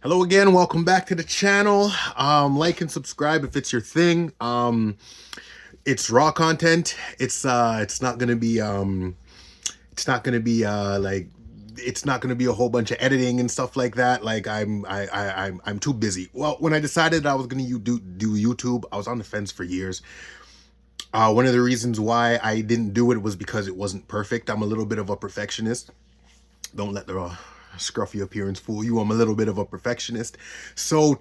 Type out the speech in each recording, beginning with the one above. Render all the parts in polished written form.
Hello again, welcome back to the channel. Like and subscribe if it's your thing. It's raw content. It's not gonna be it's not gonna be like it's not gonna be a whole bunch of editing and stuff like that. Like I'm too busy. Well, when I decided I was gonna do YouTube, I was on the fence for years. One of the reasons why I didn't do it was because it wasn't perfect. I'm a little bit of a perfectionist. Don't let the scruffy appearance fool you. I'm a little bit of a perfectionist. So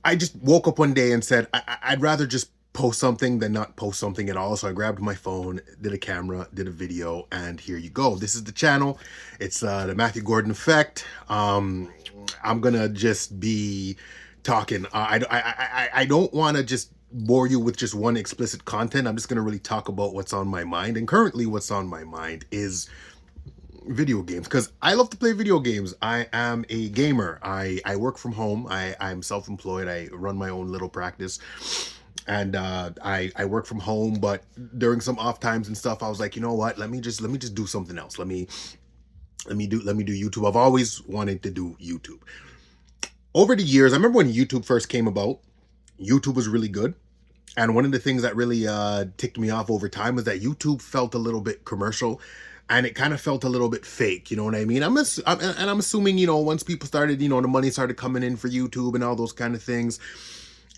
I just woke up one day and said, I'd rather just post something than not post something at all. So I grabbed my phone, did a camera, did a video, and here you go. This is the channel. It's the Matthew Gordon Effect. I'm gonna just be talking. I don't want to just bore you with just one explicit content. I'm just gonna really talk about what's on my mind. And currently what's on my mind is video games, because I love to play video games. I am a gamer. I work from home. I'm self-employed. I run my own little practice, and I work from home. But during some off times and stuff, I was like, you know what? Let me just do something else. Let me do YouTube. I've always wanted to do YouTube. Over the years, I remember when YouTube first came about. YouTube was really good. And one of the things that really ticked me off over time was that YouTube felt a little bit commercial, and it kind of felt a little bit fake. You know what I mean? I'm assuming, once people started, the money started coming in for YouTube and all those kind of things,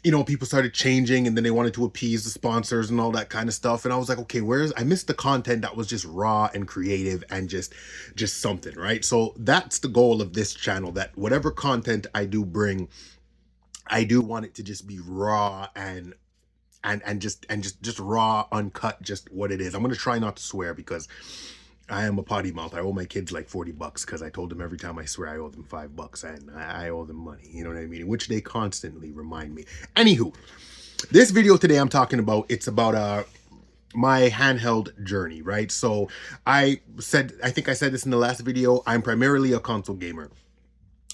people started changing, and then they wanted to appease the sponsors and all that kind of stuff. And I was like, okay, I missed the content that was just raw and creative and just something, right? So that's the goal of this channel, that whatever content I do bring, I do want it to just be raw and just raw, uncut, just what it is. I'm gonna try not to swear because I am a potty mouth. I owe my kids like $40 because I told them every time I swear I owe them $5, and I owe them money. You know what I mean? Which they constantly remind me. Anywho, this video today I'm talking about, it's about my handheld journey, right? So I think I said this in the last video, I'm primarily a console gamer.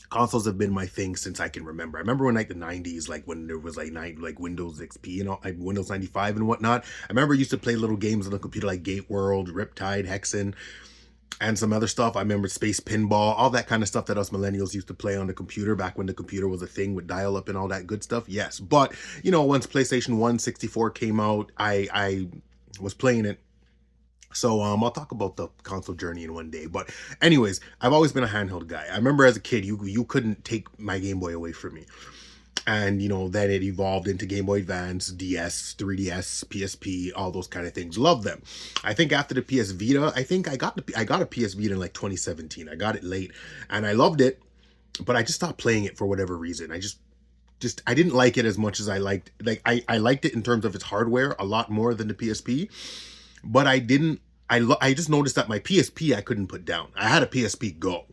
Consoles have been my thing since I can remember. I remember when, like, the 90s, like when there was like Windows XP and all, like Windows 95 and whatnot. I remember I used to play little games on the computer like Gate World, Riptide, Hexen, and some other stuff. I remember Space Pinball, all that kind of stuff that us millennials used to play on the computer back when the computer was a thing with dial-up and all that good stuff. Yes, but once PlayStation 1 64 came out, I was playing it. So I'll talk about the console journey in one day. But anyways, I've always been a handheld guy. I remember as a kid, you couldn't take my Game Boy away from me. And then it evolved into Game Boy Advance, DS, 3DS, PSP, all those kind of things. Love them. I think after the PS Vita, I think I got a PS Vita in like 2017. I got it late and I loved it, but I just stopped playing it for whatever reason. I didn't like it as much as I liked, I liked it in terms of its hardware a lot more than the PSP, but I didn't, I just noticed that my PSP I couldn't put down. I had a PSP Go,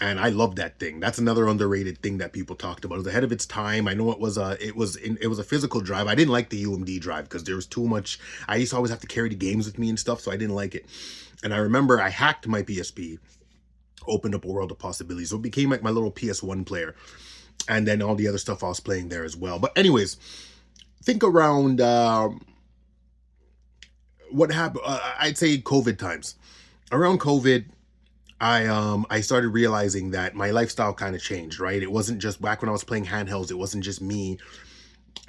and I loved that thing. That's another underrated thing that people talked about. It was ahead of its time. I know it was a physical drive. I didn't like the UMD drive because there was too much. I used to always have to carry the games with me and stuff, so I didn't like it. And I remember I hacked my PSP, opened up a world of possibilities. So it became like my little PS1 player, and then all the other stuff I was playing there as well. But anyways, think around what happened. I'd say COVID times. Around COVID, I started realizing that my lifestyle kind of changed, right? It wasn't just back when I was playing handhelds, it wasn't just me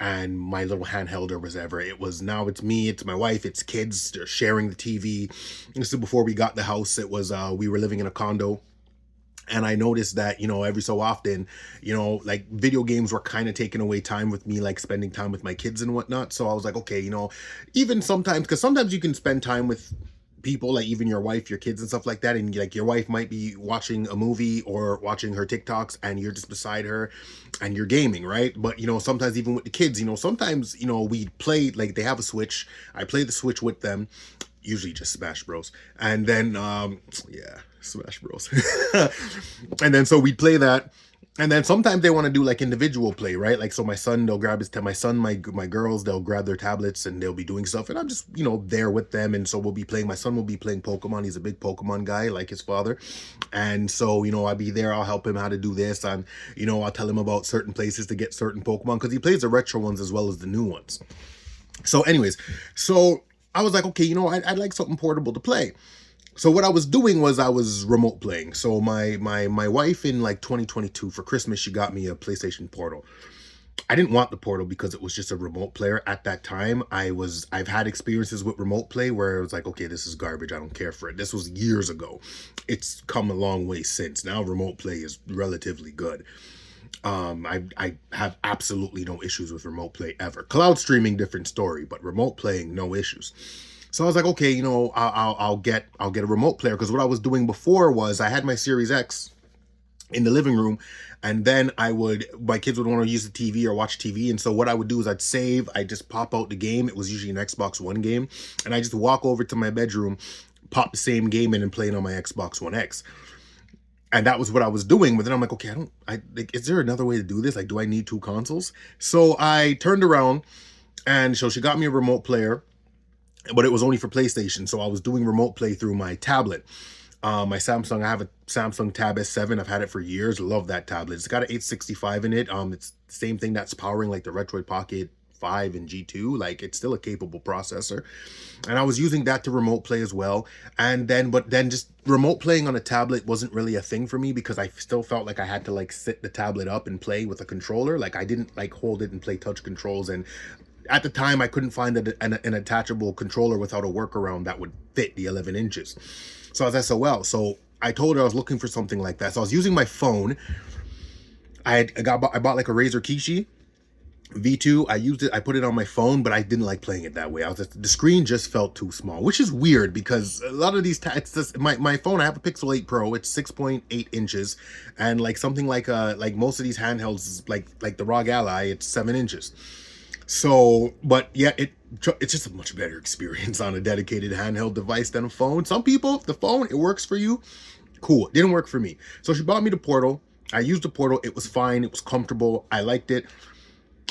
and my little handheld or whatever. It was, now it's me, it's my wife, it's kids. They're sharing the TV. This is before we got the house. It was we were living in a condo. And I noticed that, every so often, like video games were kind of taking away time with me, like spending time with my kids and whatnot. So I was like, okay, even sometimes, because sometimes you can spend time with people, like even your wife, your kids and stuff like that, and like your wife might be watching a movie or watching her TikToks and you're just beside her and you're gaming, right? But sometimes even with the kids, sometimes we play, like they have a Switch, I play the Switch with them, usually just Smash Bros, and then yeah, Smash Bros. And then so we'd play that. And then sometimes they want to do like individual play, right? Like, so my son, they'll grab my girls, they'll grab their tablets and they'll be doing stuff. And I'm just, there with them. And so we'll be playing, my son will be playing Pokemon. He's a big Pokemon guy, like his father. And so, I'll be there. I'll help him how to do this. And, I'll tell him about certain places to get certain Pokemon, because he plays the retro ones as well as the new ones. So anyways, so I was like, okay, I'd like something portable to play. So what I was doing was I was remote playing. So my wife in like 2022 for Christmas, she got me a PlayStation Portal. I didn't want the Portal because it was just a remote player at that time. I've had experiences with remote play where it was like, okay, this is garbage. I don't care for it. This was years ago. It's come a long way since. Now remote play is relatively good. I have absolutely no issues with remote play ever. Cloud streaming, different story, but remote playing, no issues. So I was like, okay, you know, I'll get a remote player, because what I was doing before was I had my Series X in the living room, and then my kids would want to use the TV or watch TV, and so what I would do is I'd save, I just pop out the game. It was usually an Xbox One game, and I just walk over to my bedroom, pop the same game in, and play it on my Xbox One X. And that was what I was doing. But then I'm like, okay, like, is there another way to do this? Like, do I need two consoles? So I turned around, and so she got me a remote player, but it was only for PlayStation. So I was doing remote play through my tablet. My Samsung, I have a Samsung Tab S7. I've had it for years. Love that tablet. It's got an 865 in it. It's the same thing that's powering like the Retroid Pocket 5 and G2. Like, it's still a capable processor. And I was using that to remote play as well. But then just remote playing on a tablet wasn't really a thing for me, because I still felt like I had to like sit the tablet up and play with a controller. Like, I didn't like hold it and play touch controls. And at the time I couldn't find an attachable controller without a workaround that would fit the 11 inches. So I was SOL. So I told her I was looking for something like that. So I was using my phone. I bought like a Razer Kishi V2. I used it, I put it on my phone, but I didn't like playing it that way. The screen just felt too small, which is weird, because a lot of these it's just, my phone, I have a Pixel 8 Pro, it's 6.8 inches, and like something like most of these handhelds, like the ROG Ally, it's 7 inches. So, but yeah, it's just a much better experience on a dedicated handheld device than a phone. Some people, the phone, it works for you. Cool. It didn't work for me. So she bought me the Portal. I used the Portal. It was fine. It was comfortable. I liked it,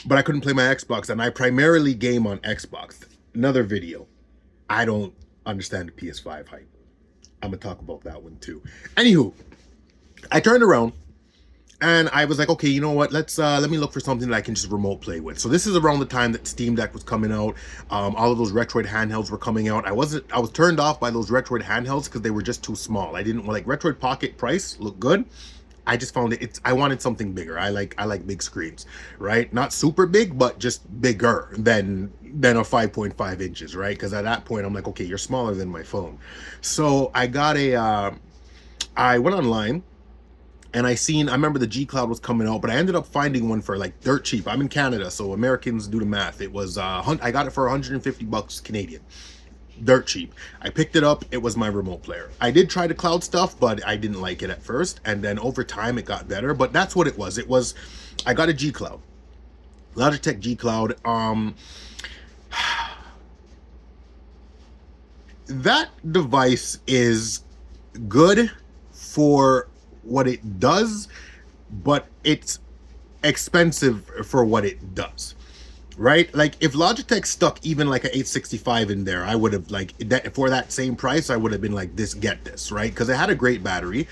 but I couldn't play my Xbox, and I primarily game on Xbox. Another video. I don't understand the PS5 hype. I'm gonna talk about that one too. Anywho, I turned around, and I was like, okay, you know what? Let me look for something that I can just remote play with. So this is around the time that Steam Deck was coming out. All of those Retroid handhelds were coming out. I was turned off by those Retroid handhelds because they were just too small. I didn't like Retroid Pocket price looked good. I just found I wanted something bigger. I like big screens, right? Not super big, but just bigger than a 5.5 inches, right? Because at that point I'm like, okay, you're smaller than my phone. So I got I went online, and I remember the G Cloud was coming out, but I ended up finding one for like dirt cheap. I'm in Canada, so Americans do the math. It was I got it for 150 bucks Canadian. Dirt cheap. I picked it up. It was my remote player. I did try the cloud stuff, but I didn't like it at first, and then over time it got better. But that's what it was. I got a G Cloud, Logitech G Cloud. That device is good for what it does, but it's expensive for what it does, right? Like, if Logitech stuck even like an 865 in there, I would have like that for that same price. I would have been like, get this, right? Because it had a great battery,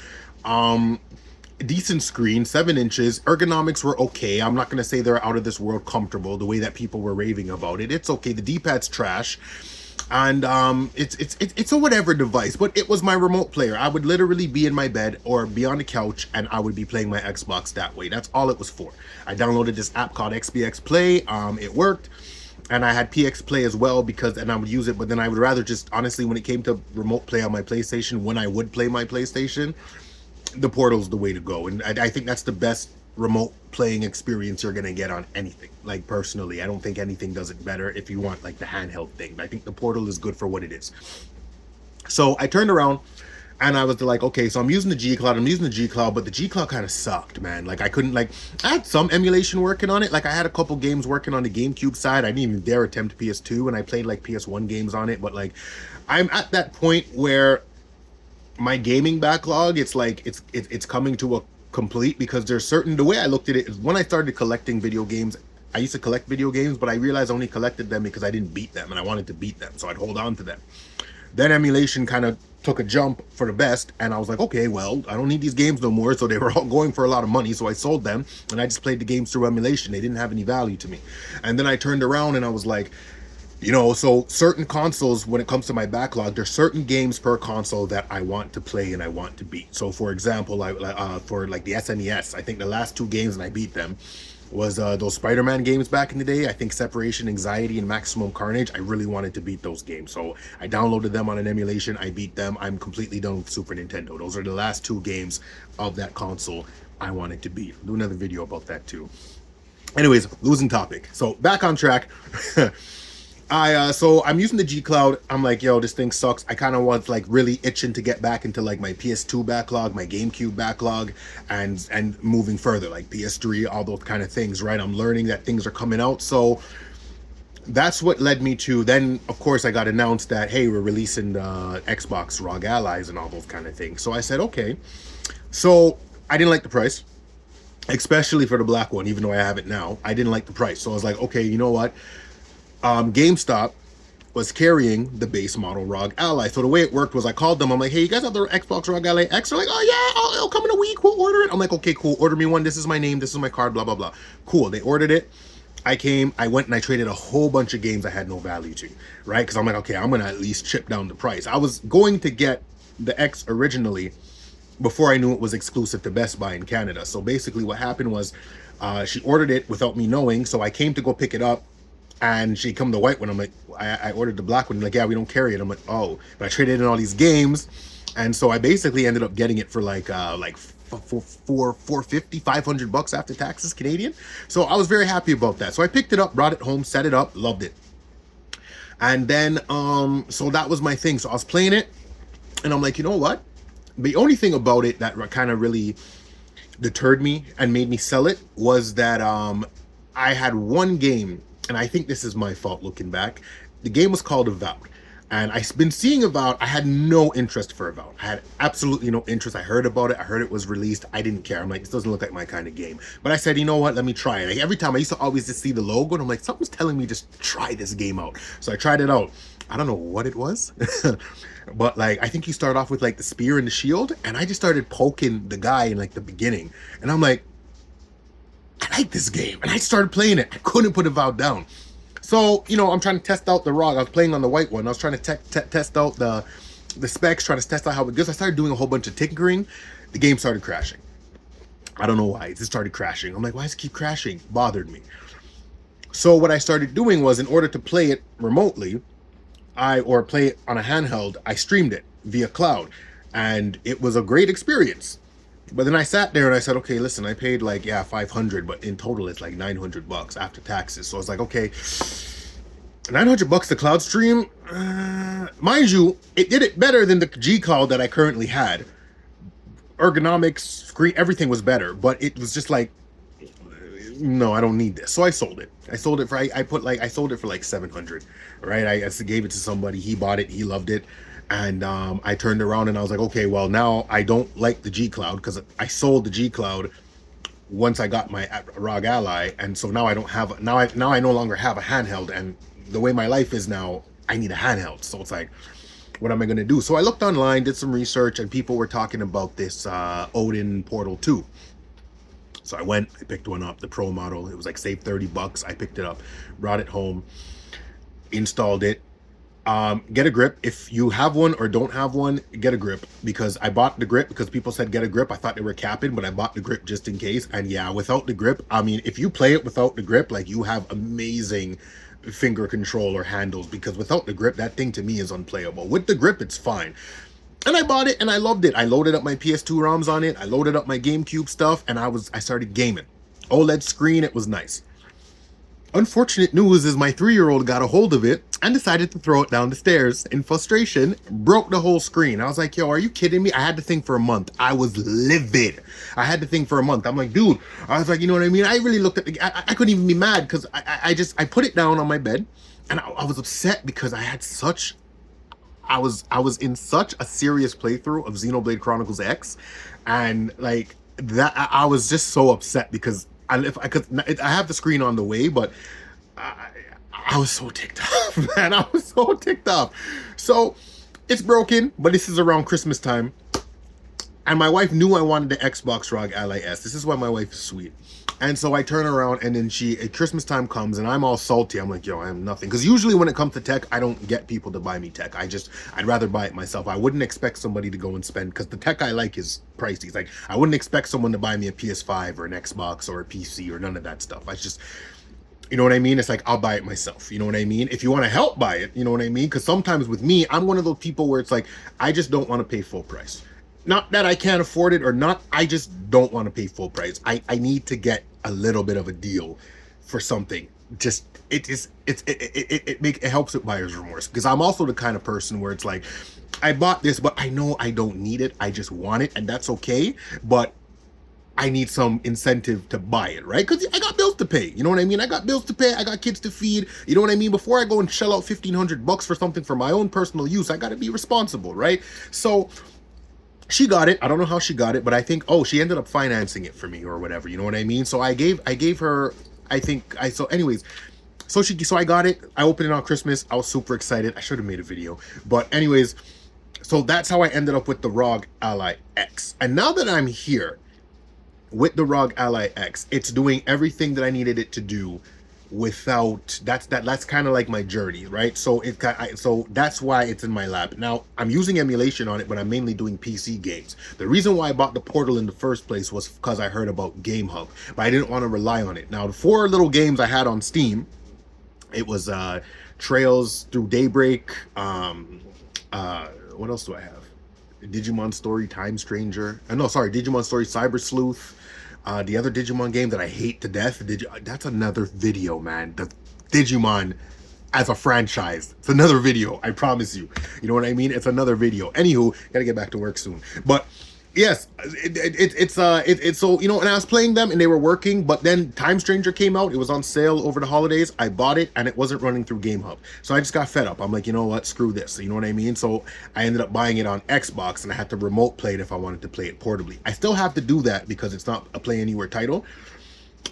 decent screen, 7 inches. Ergonomics were okay. I'm not gonna say they're out of this world comfortable the way that people were raving about it. It's okay. The D-pad's trash, and it's a whatever device, but it was my remote player. I would literally be in my bed or be on the couch, and I would be playing my Xbox that way. That's all it was for. I downloaded this app called XBX Play. It worked, and I had PX Play as well, and I would use it, but then I would rather just, honestly, when it came to remote play on my PlayStation, when I would play my PlayStation, the Portal's the way to go. And I think that's the best remote playing experience you're gonna get on anything. Like, personally, I don't think anything does it better if you want like the handheld thing. I think the Portal is good for what it is. So I turned around, and I was like, okay, so I'm using the G Cloud, but the G Cloud kind of sucked, man. Like, I couldn't, like, I had some emulation working on it. Like, I had a couple games working on the GameCube side. I didn't even dare attempt PS2, and I played like PS1 games on it. But like, I'm at that point where my gaming backlog, it's like it's coming to a complete, because the way I looked at it is, when I started collecting video games, I used to collect video games, but I realized I only collected them because I didn't beat them, and I wanted to beat them, so I'd hold on to them. Then emulation kind of took a jump for the best, and I was like, okay, well, I don't need these games no more. So they were all going for a lot of money, so I sold them, and I just played the games through emulation. They didn't have any value to me. And then I turned around, and I was like, You know, so certain consoles, when it comes to my backlog, there's certain games per console that I want to play and I want to beat. So for example, for like the SNES, I think the last two games and I beat them was those Spider-Man games back in the day. I think Separation Anxiety and Maximum Carnage. I really wanted to beat those games, so I downloaded them on an emulation. I beat them. I'm completely done with Super Nintendo. Those are the last two games of that console I wanted to beat. I'll do another video about that too. Anyways, losing topic. So back on track. So I'm using the G Cloud. I'm like, yo, this thing sucks. I kind of was like really itching to get back into like my PS2 backlog, my GameCube backlog, and moving further, like PS3, all those kind of things, right? I'm learning that things are coming out. So that's what led me to then, of course, I got announced that, hey, we're releasing the Xbox ROG Allies and all those kind of things. So I said, okay. So I didn't like the price, especially for the black one, even though I have it now. I didn't like the price. So I was like, okay, you know what? GameStop was carrying the base model ROG Ally. So the way it worked was I called them. I'm like, hey, you guys have the Xbox ROG Ally X? They're like, oh yeah, it'll come in a week. We'll order it. I'm like, okay, cool. Order me one. This is my name. This is my card, blah, blah, blah. Cool. They ordered it. I went and I traded a whole bunch of games I had no value to, right? Because I'm like, okay, I'm going to at least chip down the price. I was going to get the X originally before I knew it was exclusive to Best Buy in Canada. So basically what happened was she ordered it without me knowing. So I came to go pick it up. And she come the white one. I'm like, I ordered the black one. Like, yeah, we don't carry it. I'm like, oh, but I traded in all these games, and so I basically ended up getting it for like $450, $500 after taxes Canadian. So I was very happy about that. So I picked it up, brought it home, set it up, loved it. And then so that was my thing. So I was playing it, and I'm like, you know what? The only thing about it that kind of really deterred me and made me sell it was that I had one game. And I think this is my fault looking back. The game was called Avowed. And I've been seeing Avowed. I had no interest for Avowed. I had absolutely no interest. I heard about it. I heard it was released. I didn't care. I'm like, this doesn't look like my kind of game. But I said, you know what? Let me try it. Like, every time I used to always just see the logo. And I'm like, something's telling me just try this game out. So I tried it out. I don't know what it was. But like, I think you start off with like the spear and the shield. And I just started poking the guy in like the beginning. And I'm like, I like this game, and I started playing it. I couldn't put Avowed down. So, you know, I'm trying to test out the ROG. I was playing on the white one. I was trying to test out the specs, trying to test out how it goes. I started doing a whole bunch of tinkering. The game started crashing. I don't know why. It just started crashing. I'm like, why does it keep crashing? Bothered me. So what I started doing was, in order to play it remotely, or play it on a handheld, I streamed it via cloud, and it was a great experience. But then I sat there and I said, okay, listen, I paid like, yeah, 500, but in total it's like $900 after taxes. So I was like, okay, $900 to cloud stream. Mind you, it did it better than the G Cloud that I currently had. Ergonomics, screen, everything was better, but it was just like, no, I don't need this. So I sold it. I sold it for, I sold it for like 700, right? I gave it to somebody. He bought it. He loved it. And I turned around and I was like, okay, well, now I don't like the G Cloud because I sold the G Cloud once I got my ROG Ally, and so now I don't have now I no longer have a handheld, and the way my life is now, I need a handheld. So it's like, what am I going to do? So I looked online, did some research, and people were talking about this Odin Portal 2. So I went, I picked one up, the Pro model. It was like, save $30. I picked it up, brought it home, installed it. Get a grip. If you have one or don't have one, get a grip, because I bought the grip because people said get a grip. I thought they were capping, but I bought the grip just in case. And yeah, without the grip, I mean, if you play it without the grip, like, you have amazing finger control or handles, because without the grip, that thing to me is unplayable. With the grip, it's fine. And I bought it and I loved it. I loaded up my PS2 ROMs on it. I loaded up my GameCube stuff, and I started gaming. OLED screen, it was nice. Unfortunate news is my 3-year-old got a hold of it and decided to throw it down the stairs. In frustration, broke the whole screen. I was like, yo, are you kidding me? I had the thing for a month. I was livid. I had the thing for a month. I'm like, dude, I was like, you know what I mean? I really looked at the, I couldn't even be mad, because I put it down on my bed, and I was upset because I had such, I was in such a serious playthrough of Xenoblade Chronicles X, and like that, I was just so upset because I have the screen on the way, but I was so ticked off, man. I was so ticked off. So it's broken, but this is around Christmas time. And my wife knew I wanted the Xbox ROG Ally S. This is why my wife is sweet. And so I turn around, and then at Christmas time comes, and I'm all salty. I'm like, yo, I am nothing. Because usually when it comes to tech, I don't get people to buy me tech. I'd rather buy it myself. I wouldn't expect somebody to go and spend, because the tech I like is pricey. It's like, I wouldn't expect someone to buy me a PS5 or an Xbox or a PC or none of that stuff. I just, you know what I mean? It's like, I'll buy it myself. You know what I mean? If you want to help buy it, you know what I mean? Because sometimes with me, I'm one of those people where it's like, I just don't want to pay full price. Not that I can't afford it or not, I just don't want to pay full price. I need to get a little bit of a deal for something. Just it helps with buyer's remorse, because I'm also the kind of person where it's like, I bought this, but I know I don't need it. I just want it, and that's okay. But I need some incentive to buy it, right? Because I got bills to pay. You know what I mean? I got bills to pay. I got kids to feed. You know what I mean? Before I go and shell out $1,500 for something for my own personal use, I got to be responsible, right? So she got it. I don't know how she got it, but I think, oh, she ended up financing it for me or whatever. You know what I mean? So I gave her, so anyways, so I got it. I opened it on Christmas. I was super excited. I should have made a video, but anyways, so that's how I ended up with the ROG Ally X. And now that I'm here with the ROG Ally X, it's doing everything that I needed it to do without, that's kind of like my journey, right? So so that's why it's in my lap. Now I'm using emulation on it, but I'm mainly doing PC games. The reason why I bought the Portal in the first place was because I heard about GameHub, but I didn't want to rely on it. Now the 4 little games I had on Steam, it was Trails Through Daybreak, what else do I have? Digimon Story Time Stranger. No, sorry, Digimon Story Cyber Sleuth. The other Digimon game that I hate to death, that's another video, man. The Digimon as a franchise, it's another video, I promise you. You know what I mean? It's another video. Anywho, gotta get back to work soon. But yes, it's so, you know, and I was playing them and they were working, but then Time Stranger came out. It was on sale over the holidays. I bought it and it wasn't running through GameHub. So I just got fed up. I'm like, you know what, screw this. You know what I mean? So I ended up buying it on Xbox, and I had to remote play it if I wanted to play it portably. I still have to do that because it's not a Play Anywhere title.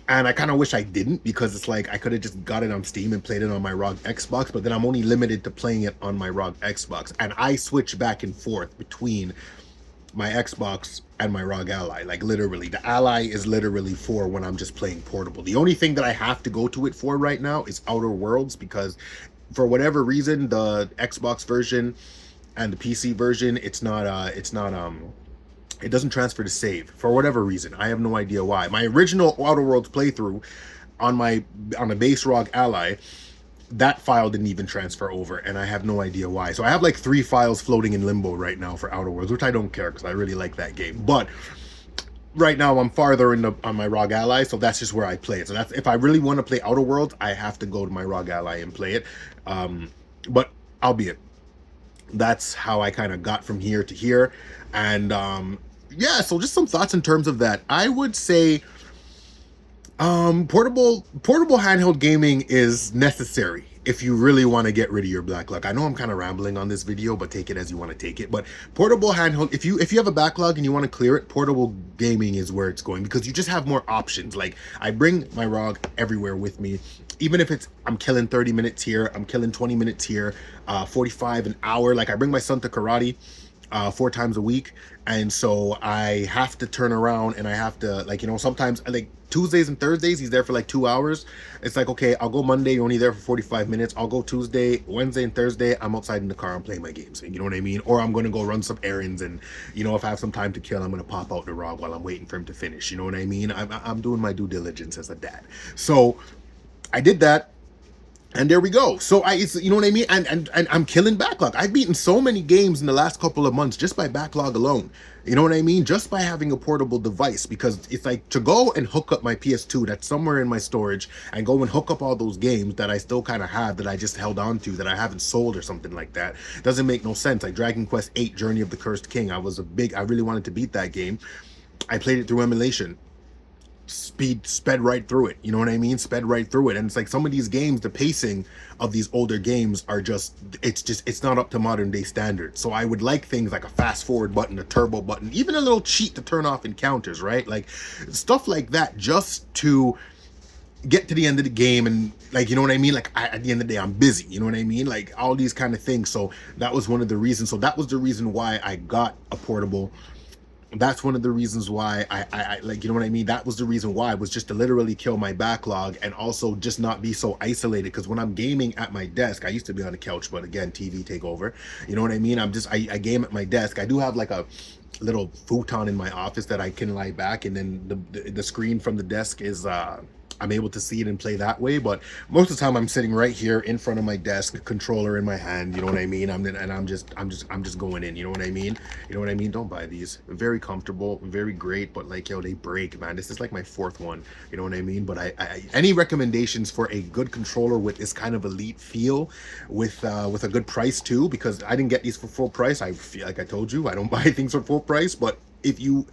And I kind of wish I didn't, because it's like I could have just got it on Steam and played it on my ROG Xbox, but then I'm only limited to playing it on my ROG Xbox. And I switch back and forth between my Xbox and my ROG Ally. Like literally, the Ally is literally for when I'm just playing portable. The only thing that I have to go to it for right now is Outer Worlds, because for whatever reason, the Xbox version and the PC version, it doesn't transfer to save for whatever reason. I have no idea why. My original Outer Worlds playthrough on the base ROG Ally, that file didn't even transfer over, and I have no idea why. So I have like 3 files floating in limbo right now for Outer Worlds, which I don't care because I really like that game. But right now I'm farther on my ROG Ally, so that's just where I play it. So that's, if I really want to play Outer Worlds, I have to go to my ROG Ally and play it. But albeit, that's how I kind of got from here to here. And yeah, so just some thoughts in terms of that. I would say portable handheld gaming is necessary if you really want to get rid of your backlog. I know I'm kind of rambling on this video, but take it as you want to take it. But portable handheld, if you have a backlog and you want to clear it, portable gaming is where it's going, because you just have more options. Like, I bring my ROG everywhere with me, even if it's, I'm killing 30 minutes here, I'm killing 20 minutes here, 45 an hour. Like, I bring my son to karate 4 times a week, and so I have to turn around and I have to, like, you know, sometimes like Tuesdays and Thursdays he's there for like 2 hours. It's like, okay, I'll go Monday, you're only there for 45 minutes. I'll go Tuesday, Wednesday, and Thursday I'm outside in the car, I'm playing my games, you know what I mean? Or I'm going to go run some errands, and you know, if I have some time to kill, I'm going to pop out the ROG while I'm waiting for him to finish. You know what I mean? I'm doing my due diligence as a dad. So I did that. And there we go. So you know what I mean? And I'm killing backlog. I've beaten so many games in the last couple of months just by backlog alone. You know what I mean? Just by having a portable device, because it's like, to go and hook up my PS2 that's somewhere in my storage and go and hook up all those games that I still kind of have, that I just held on to, that I haven't sold or something like that, doesn't make no sense. Like Dragon Quest VIII Journey of the Cursed King, I really wanted to beat that game. I played it through emulation. Sped right through it, you know what I mean? Sped right through it. And it's like, some of these games, the pacing of these older games are it's not up to modern day standards. So I would like things like a fast forward button, a turbo button, even a little cheat to turn off encounters, right? Like stuff like that, just to get to the end of the game. And like, you know what I mean? Like, at the end of the day, I'm busy, you know what I mean? Like all these kind of things. So that was one of the reasons. So that was the reason why I got a portable that's one of the reasons why I like, you know what I mean? That was the reason why, was just to literally kill my backlog, and also just not be so isolated. Because when I'm gaming at my desk, I used to be on the couch, but again, TV take over. You know what I mean? I game at my desk. I do have like a little futon in my office that I can lie back, and then the screen from the desk is I'm able to see it and play that way. But most of the time I'm sitting right here in front of my desk, controller in my hand, you know what I mean? I'm just going in, you know what I mean? You know what I mean? Don't buy these. Very comfortable, very great, but like, yo, they break, man. This is like my fourth one, you know what I mean? But I any recommendations for a good controller with this kind of elite feel, with a good price too? Because I didn't get these for full price. I feel like I told you, I don't buy things for full price, but if you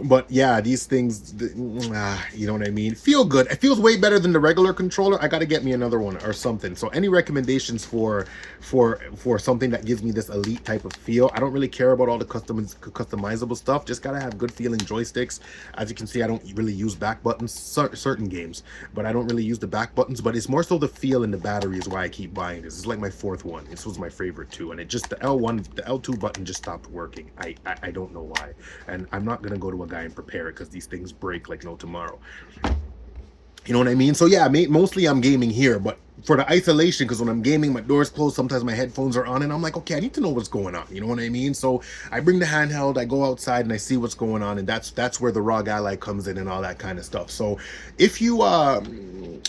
but yeah, these things, you know what I mean? Feel good. It feels way better than the regular controller. I got to get me another one or something. So any recommendations for something that gives me this elite type of feel? I don't really care about all the customizable stuff. Just got to have good feeling joysticks. As you can see, I don't really use back buttons, certain games, but I don't really use the back buttons. But it's more so the feel and the battery is why I keep buying this. It's like my fourth one. This was my favorite too. And it just, the L2 button just stopped working. I don't know why. And I'm not going to go to a guy and prepare it, because these things break like no tomorrow. You know what I mean? So yeah, mostly I'm gaming here, but for the isolation, because when I'm gaming, my door's closed, sometimes my headphones are on, and I'm like, okay, I need to know what's going on. You know what I mean? So I bring the handheld, I go outside and I see what's going on, and that's where the ROG Ally comes in and all that kind of stuff. So if you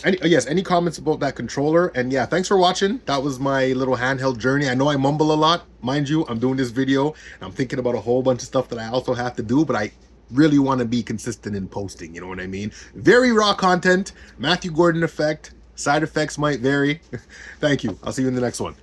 any comments about that controller? And yeah, thanks for watching. That was my little handheld journey. I know I mumble a lot, mind you. I'm doing this video and I'm thinking about a whole bunch of stuff that I also have to do, but I really want to be consistent in posting, you know what I mean? Very raw content, Matthew Gordon effect, side effects might vary. Thank you. I'll see you in the next one.